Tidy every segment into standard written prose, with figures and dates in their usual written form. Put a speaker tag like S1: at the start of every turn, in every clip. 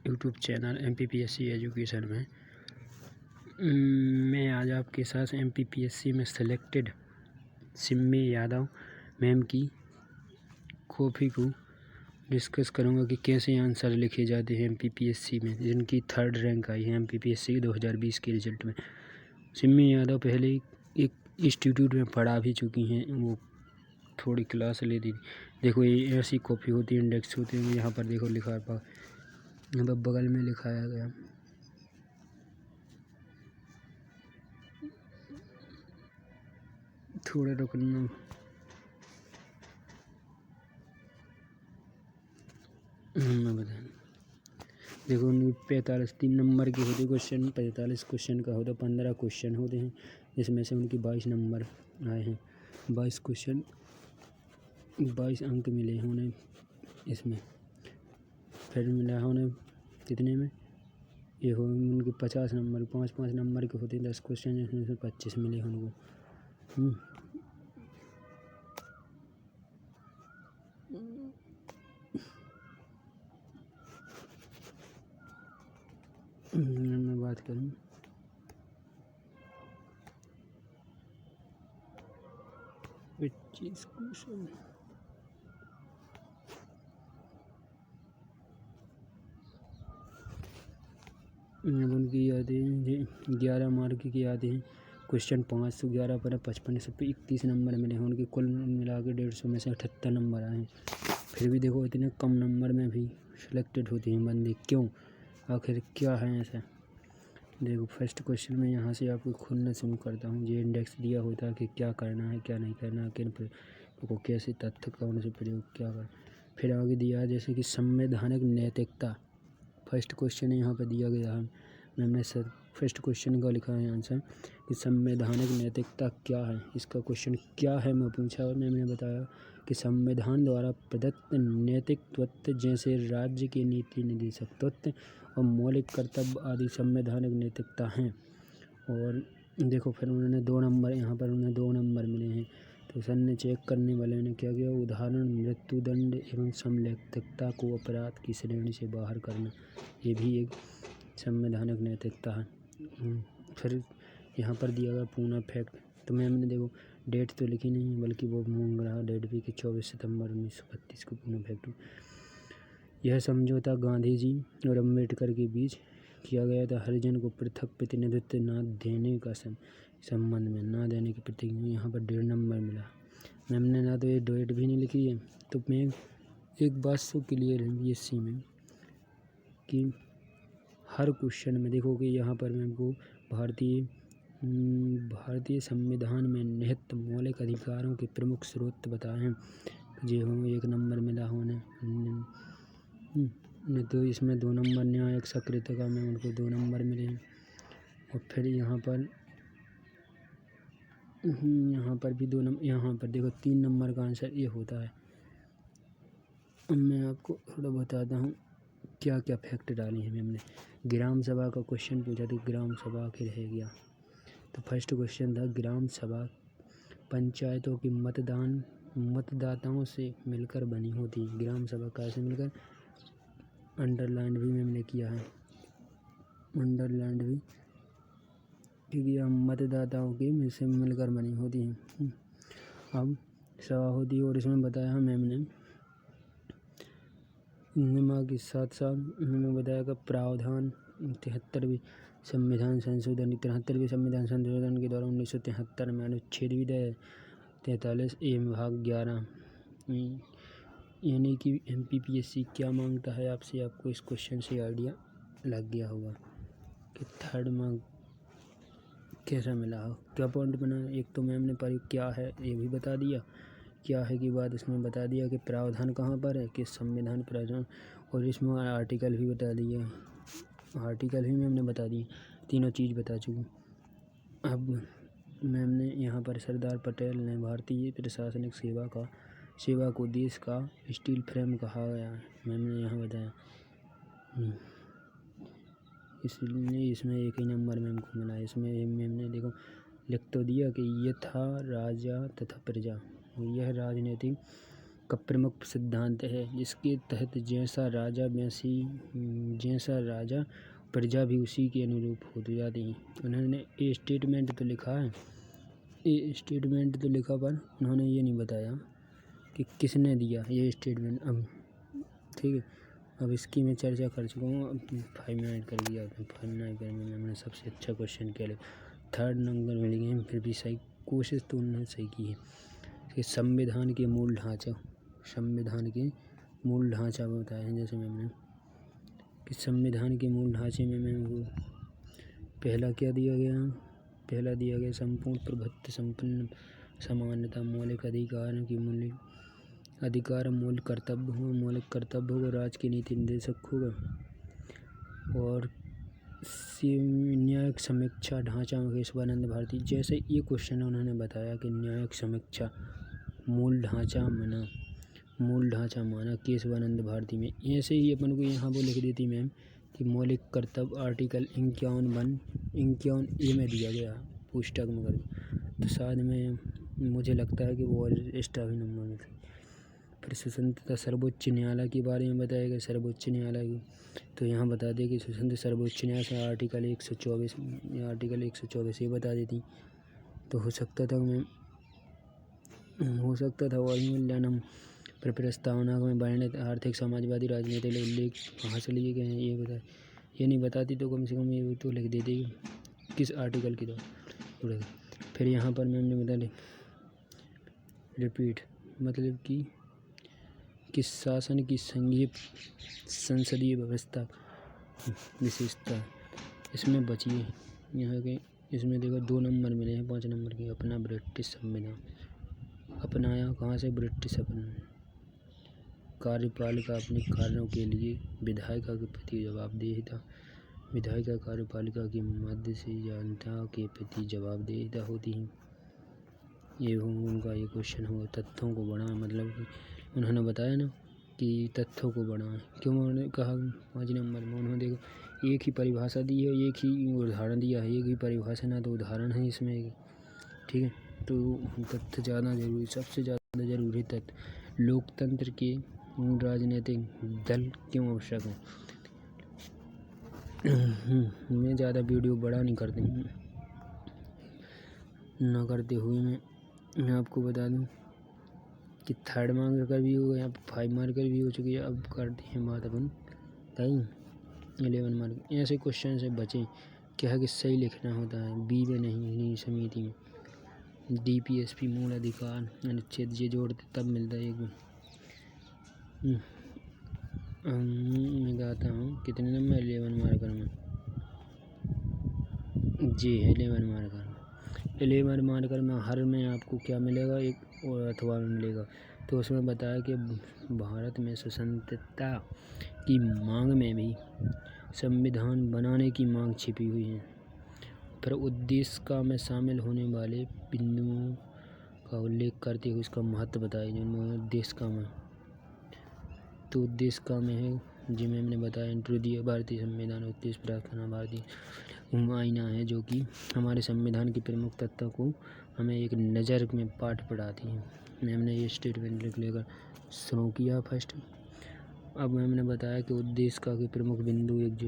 S1: YouTube channel MPPSC education में मैं आज आपके साथ MPPSC में सेलेक्टेड सिम्मी यादव मैम की कॉपी को डिस्कस करूंगा कि कैसे आंसर लिखे जाते हैं MPPSC में, जिनकी 3rd रैंक आई है MPPSC 2020 के रिजल्ट में। सिम्मी यादव पहले एक इंस्टीट्यूट में पढ़ा भी चुकी हैं, वो थोड़ी क्लास लेती थी। देखो ये ऐसी कॉपी होती है, इंडेक्स होती है। यहाँ पर देखो लिखा है, यहाँ पर बगल में लिखाया गया। थोड़ा रुकना, मैं बता देखो 45 3 नंबर के होते क्वेश्चन, 45 क्वेश्चन का होता, 15 क्वेश्चन होते हैं, जिसमें से उनकी 22 नंबर आए हैं। 22 क्वेश्चन 22 अंक मिले हैं उन्हें इसमें। फिर मिला है उन्हें कितने में, ये हो उनके 50 नंबर, 5-5 नंबर के होते हैं 10 क्वेश्चन, जिसमें से 25 मिले हैं उनको। मैं बात करूँ 25 क्वेश्चन उनकी आते हैं 11 मार्क की आते हैं क्वेश्चन। 511 पर 55 पे 31 नंबर मिले हैं उनके। कुल मिला के 150 में से 78 नंबर आए हैं। फिर भी देखो इतने कम नंबर में भी सिलेक्टेड होते हैं बंदे, क्यों, आखिर क्या है ऐसा। देखो फर्स्ट क्वेश्चन में यहाँ से आपको खुलना शुरू करता हूँ। ये इंडेक्स दिया होता है कि क्या करना है क्या नहीं करना, किन को कैसे तथ्य कौन से प्रयोग क्या कर। फिर आगे दिया है जैसे कि संवैधानिक नैतिकता, फर्स्ट क्वेश्चन यहाँ पर दिया गया है। मैंने सर फर्स्ट क्वेश्चन का लिखा है आंसर कि संवैधानिक नैतिकता क्या है। इसका क्वेश्चन क्या है मैं पूछा, और मैंने बताया कि संविधान द्वारा प्रदत्त नैतिक तत्व जैसे राज्य के नीति निर्देशक तत्व और मौलिक कर्तव्य आदि संवैधानिक नैतिकता हैं। और देखो फिर उन्होंने 2 नंबर, यहाँ पर उन्हें 2 नंबर मिले हैं। तो सर ने चेक करने वाले ने क्या किया, उदाहरण मृत्युदंड एवं समलैंगिकता को अपराध की श्रेणी से बाहर करना, ये भी एक संवैधानिक नैतिकता है। फिर यहाँ पर दिया गया पूना फैक्ट। तो मैम ने देखो डेट तो लिखी नहीं, बल्कि वो मांग रहा डेट भी कि 24 सितंबर 1932 को पूना फैक्ट। यह समझौता गांधी जी और अम्बेडकर के बीच किया गया था। हरिजन को पृथक प्रतिनिधित्व न देने का संबंध में न देने की प्रतिज्ञा। यहाँ पर 1.5 नंबर मिला। मैम ने ना तो ये डेट भी नहीं लिखी है। तो मैं एक बात तो क्लियर है BSc में कि हर क्वेश्चन में देखो कि यहाँ पर मैम को भारतीय संविधान में निहित मौलिक अधिकारों के प्रमुख स्रोत बताए हैं। जो हो 1 नंबर मिला हो उन्हें। तो इसमें 2 नंबर न्यायिक सक्रियता में उनको 2 नंबर मिले हैं। और फिर यहाँ पर भी 2 नंबर, यहाँ पर देखो 3 नंबर का आंसर ये होता है। अब मैं आपको थोड़ा बताता हूँ क्या क्या फैक्ट डाली है मैंने। ग्राम सभा का क्वेश्चन पूछा तो ग्राम सभा के रह गया। तो फर्स्ट क्वेश्चन था ग्राम सभा पंचायतों की मतदाताओं से मिलकर बनी होती है। ग्राम सभा कैसे मिलकर, अंडरलाइन भी मैंने किया है, अंडरलाइन भी किया, मतदाताओं की से मिलकर बनी होती है। अब सभा होती है और इसमें बताया है मैम ने के साथ साथ उन्होंने बताया कि प्रावधान 73वीं संविधान संशोधन 73वें संविधान संशोधन के द्वारा 1973 में अनुच्छेद 43A भाग 11, यानी कि MPPSC क्या मांगता है आपसे, आपको इस क्वेश्चन से आइडिया लग गया होगा कि 3rd मार्क कैसा मिला हो, क्या पॉइंट बना। एक तो मैम ने पर क्या है ये भी बता दिया, क्या है कि बात इसमें बता दिया कि प्रावधान कहाँ पर है, किस संविधान प्रावधान, और इसमें आर्टिकल भी बता दिया, आर्टिकल भी मैम ने बता दिए, तीनों चीज़ बता चुकी। अब मैम ने यहाँ पर सरदार पटेल ने भारतीय प्रशासनिक सेवा को देश का स्टील फ्रेम कहा गया है, मैम ने यहाँ बताया। इसलिए इसमें 1 ही नंबर मैम को मिला। इसमें मैम ने देखो लिख तो दिया कि यथा राजा तथा प्रजा, यह राजनीतिक का प्रमुख सिद्धांत है, जिसके तहत जैसा राजा प्रजा भी उसी के अनुरूप होती जाती है। उन्होंने ये स्टेटमेंट तो लिखा है, पर उन्होंने ये नहीं बताया कि किसने दिया ये स्टेटमेंट। अब ठीक है, अब इसकी मैं चर्चा कर चुका हूँ। अब 5 मिनट कर दिया, 5 मिनट कर में मैंने सबसे अच्छा क्वेश्चन किया, 3rd नंबर मिल गए, फिर भी सही कोशिश तो उन्होंने सही की है। कि संविधान के मूल ढांचा बताया है। जैसे मैंने कि संविधान के मूल ढांचे में वो पहला क्या दिया गया, संपूर्ण प्रभुत्व, संपन्न समानता, मौलिक अधिकार, मौलिक कर्तव्य होगा, राज्य की नीति निर्देशक होगा, और न्यायिक समीक्षा ढांचा केशवानंद भारती। जैसे ये क्वेश्चन उन्होंने बताया कि न्यायिक समीक्षा मूल ढांचा माना केशवानंद भारती में। ऐसे ही अपन को यहाँ वो लिख देती मैम कि मौलिक कर्तव्य आर्टिकल 51A में दिया गया पुस्तक में कर, तो शायद में मुझे लगता है कि वो एक्स्ट्रा भी नंबर में थे। फिर स्वतंत्रता सर्वोच्च न्यायालय के बारे में बताया गया, सर्वोच्च न्यायालय की, तो यहाँ बता दें कि स्वतंत्र सर्वोच्च न्यायालय से आर्टिकल 124 ये बता देती, तो हो सकता था और जन्म पर प्रस्तावना में वर्णित आर्थिक, समाजवादी, राजनीतिक उल्लेख कहाँ से लिए गए हैं ये बताए। ये नहीं बताती तो कम से कम ये तो लिख देती किस आर्टिकल की द्वारा। फिर यहाँ पर मैंने बता रिपीट मतलब कि किस शासन की संसदीय व्यवस्था विशेषता इसमें बचिए। यहाँ के इसमें देखो 2 नंबर मिले हैं 5 नंबर के। अपना ब्रिटिश संविधान अपनाया, कहाँ से, ब्रिटिश कार्यपालिका अपने कार्यों के लिए विधायिका के प्रति जवाबदेहिता, विधायिका कार्यपालिका के मध्य से जनता के प्रति जवाबदेहिता होती है। ये उनका ये क्वेश्चन होगा। तथ्यों को बढ़ाएं, मतलब कि उन्होंने बताया ना कि तथ्यों को बढ़ाएं, क्यों उन्होंने कहा 5 नंबर में। उन्होंने देखो एक ही परिभाषा दी है, एक ही उदाहरण दिया है, एक ही परिभाषा ना तो उदाहरण है इसमें, ठीक है। तो तथ्य ज़्यादा जरूरी, सबसे ज़्यादा जरूरी तथ्य। लोकतंत्र के राजनीतिक दल क्यों आवश्यक है। मैं ज़्यादा वीडियो बड़ा नहीं करते हुए मैं आपको बता दूं कि 3rd मार्कर भी हो गया, 5 मार्कर भी हो चुकी है। अब करते हैं बात अपन 11 मार्क। ऐसे क्वेश्चन से बचें। क्या है कि सही लिखना होता है, बी में नहीं समिति में। DPSP मूल अधिकार अनुच्छेद ये जोड़ते तब मिलता है एक। मैं गाता हूँ कितने नंबर 11 मार्कर में जी है 11 मार्कर में हर में आपको क्या मिलेगा, एक और अथवा मिलेगा। तो उसमें बताया कि भारत में स्वतंत्रता की मांग में भी संविधान बनाने की मांग छिपी हुई है। फिर उद्देश्य का में शामिल होने वाले बिंदुओं का उल्लेख करते हुए इसका महत्व बताया। जिनमें उद्देश्य का में, तो उद्देश्य का में है जी मैंने बताया इंट्रो दिया, भारतीय संविधान उद्देश्य प्रार्थना भारतीय आईना है, जो कि हमारे संविधान के प्रमुख तत्वों को हमें एक नज़र में पाठ पढ़ाती है। मैम ने ये स्टेटमेंट लिख लेकर शुरू किया फर्स्ट। अब मैम ने बताया कि उद्देश्य का के प्रमुख बिंदु एक जो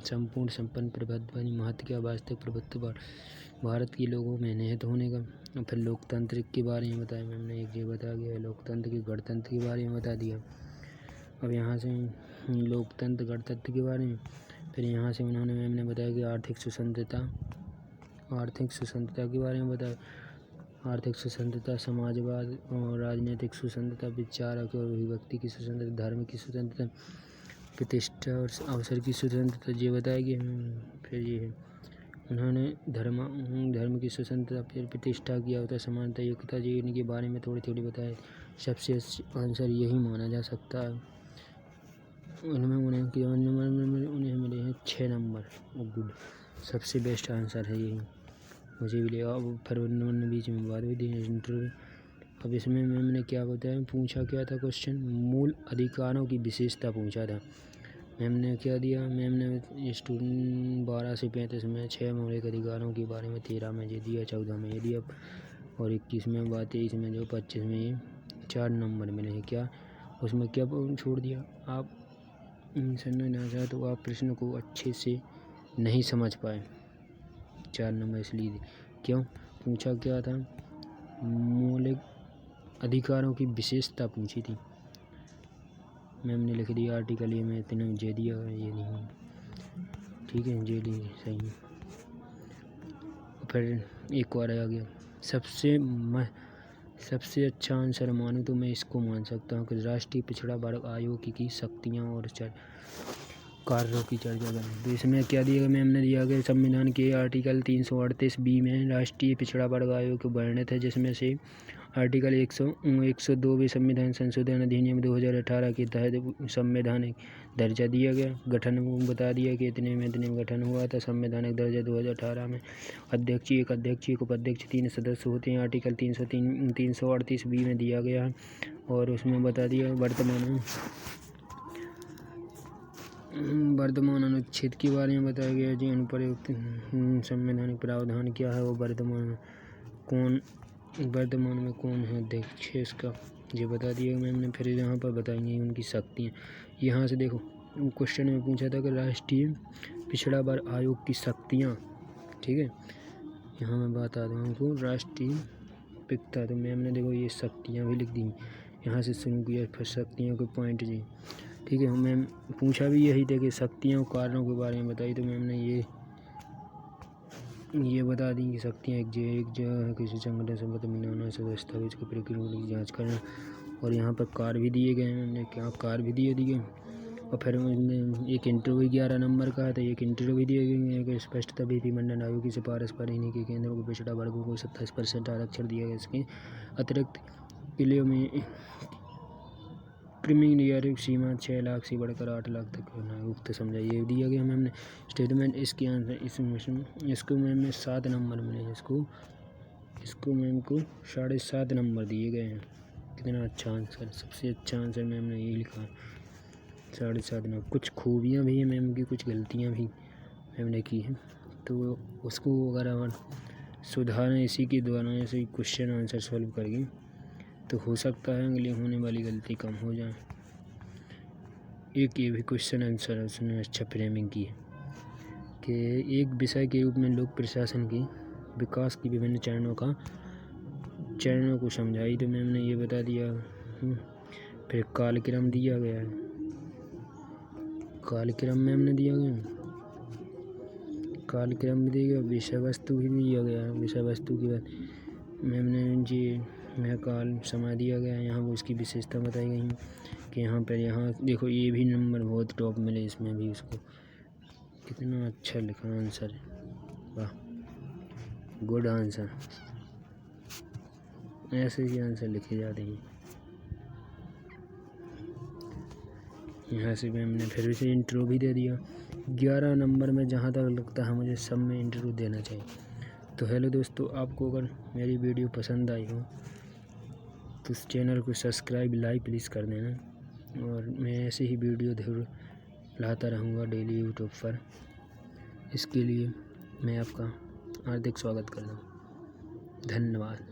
S1: संपूर्ण संपन्न प्रभुत्व महत्व क्या वास्तविक प्रभुत्व भारत के लोगों में निहित होने का। और फिर लोकतंत्र के बारे में बताया मैम ने, एक ये बता गया लोकतंत्र की गणतंत्र के बारे में बता दिया। अब यहाँ से लोकतंत्र गणतंत्र के बारे में, फिर यहाँ से उन्होंने मैम ने बताया कि आर्थिक स्वतंत्रता के बारे में बताया। आर्थिक स्वतंत्रता, समाजवाद और राजनीतिक स्वतंत्रता, विचारक और अभिव्यक्ति की स्वतंत्रता, धर्म की स्वतंत्रता, प्रतिष्ठा और अवसर की स्वतंत्रता ये बताएगी। फिर ये है उन्होंने धर्म की स्वतंत्रता, फिर प्रतिष्ठा किया होता, समानता, एकता, ये इनके बारे में थोड़ी बताए। सबसे आंसर यही माना जा सकता है। उनमें उन्हें मिले हैं 6 नंबर। गुड, सबसे बेस्ट आंसर है यही, मुझे भी लगा। फिर उन्होंने बीच में बात भी दी इंटरव्यू। अब इसमें मैम ने क्या बताया, पूछा क्या था क्वेश्चन, मूल अधिकारों की विशेषता पूछा था। मैम ने क्या दिया, मैम ने स्टूडेंट 12 से 35 में 6 मौलिक अधिकारों के बारे में, 13 में ये दिया, 14 में ये दिया और 21 में बात, 23 में जो 25 में ये 4 नंबर मिले हैं। क्या उसमें क्या छोड़ दिया, आप समझ ना जाए तो आप प्रश्न को अच्छे से नहीं समझ पाए। 4 नंबर इसलिए क्यों पूछा क्या था, मौलिक अधिकारों की विशेषता पूछी थी। मैम ने लिख दिया आर्टिकल, ये मैं इतना जे दिया ये नहीं, ठीक है जे दी सही है। फिर एक और आ गया, सबसे अच्छा आंसर मानूँ तो मैं इसको मान सकता हूँ कि राष्ट्रीय पिछड़ा वर्ग आयोग की शक्तियाँ और कार्यों की चर्चा करें। तो इसमें क्या दिया गया, मैम ने दिया गया संविधान के आर्टिकल 338B में राष्ट्रीय पिछड़ा वर्ग आयोग वर्णित है, जिसमें से आर्टिकल 102 संविधान संशोधन अधिनियम 2018 के तहत संवैधानिक दर्जा दिया गया। गठन बता दिया कि इतने में गठन हुआ था। संवैधानिक दर्जा 2018 में अध्यक्ष, एक अध्यक्ष, एक उपाध्यक्ष, 3 सदस्य होते हैं। आर्टिकल 338B में दिया गया है। और उसमें बता दिया वर्तमान अनुच्छेद के बारे में बताया गया जी। अनुप्रयुक्त संवैधानिक प्रावधान क्या है, वो वर्तमान में कौन है अध्यक्ष इसका, ये बता दिया मैम ने। फिर यहाँ पर बताएंगे उनकी शक्तियाँ। यहाँ से देखो क्वेश्चन में पूछा था कि राष्ट्रीय पिछड़ा वर्ग आयोग की शक्तियाँ, ठीक है। यहाँ मैं बता दूँ उनको राष्ट्रीय पिछड़ा, तो मैम ने देखो ये शक्तियाँ भी लिख दी। यहाँ से शुरू किया फिर शक्तियों के पॉइंट जी, ठीक है। मैम पूछा भी यही था कि शक्तियों कारणों के बारे में बताई, तो मैम ने ये बता दी कि शक्तियाँ एक जगह किसी संगठन से बनाना, दस्तावेज की प्रक्रिया की जाँच करना। और यहाँ पर कार्य भी दिए गए हैं, हमने क्या कार्य भी दिए। और फिर एक इंटरव्यू 11 नंबर का है, तो एक इंटरव्यू भी दिए गए हैं कि स्पष्टता विधिमंडल आयोग की सिफारिश पर इन्हीं के केंद्रों को पिछड़ा वर्गों को 27% आरक्षण दिया गया। इसके अतिरिक्त किले में क्रीमिलियर सीमा 6 लाख से बढ़कर 8 लाख तक होना है, उक्त समझा ये दिया गया मैम ने स्टेटमेंट। इसके आंसर इसको मैम में 7 नंबर मिले, इसको मैम को 7.5 नंबर दिए गए हैं। कितना अच्छा आंसर, सबसे अच्छा आंसर मैम ने यही लिखा, 7.5 नंबर। कुछ खूबियाँ भी हैं मैम की, कुछ गलतियाँ भी मैम ने की हैं, तो उसको अगर सुधारें इसी के द्वारा, ऐसे क्वेश्चन आंसर सॉल्व करेंगे तो हो सकता है अगली होने वाली गलती कम हो जाए। एक ये भी क्वेश्चन आंसर है, उसने अच्छा फ्रेमिंग की है कि एक विषय के रूप में लोक प्रशासन के विकास की विभिन्न चरणों को समझाई, तो मैम ने ये बता दिया। फिर कालक्रम दिया गया है, कालक्रम मैम ने दिया गया, कालक्रम भी दिया गया, विषय वस्तु भी दिया गया है। विषय वस्तु के बाद मैम ने जी मैं काल समय दिया गया है। यहाँ वो उसकी विशेषता बताई गई है कि यहाँ पर यहाँ देखो ये भी नंबर बहुत टॉप मिले, इसमें भी उसको कितना अच्छा लिखा आंसर है, वाह गुड आंसर। ऐसे ही आंसर लिखे जाते हैं। यहाँ से मैम ने फिर उसे इंटरव्यू भी दे दिया 11 नंबर में, जहाँ तक लगता है मुझे सब में इंटरव्यू देना चाहिए। तो हेलो दोस्तों, आपको अगर मेरी वीडियो पसंद आई हो तो इस चैनल को सब्सक्राइब लाइक प्लीज़ कर देना। और मैं ऐसे ही वीडियो ज़रूर लाता रहूँगा डेली यूट्यूब पर। इसके लिए मैं आपका हार्दिक स्वागत करता हूँ। धन्यवाद।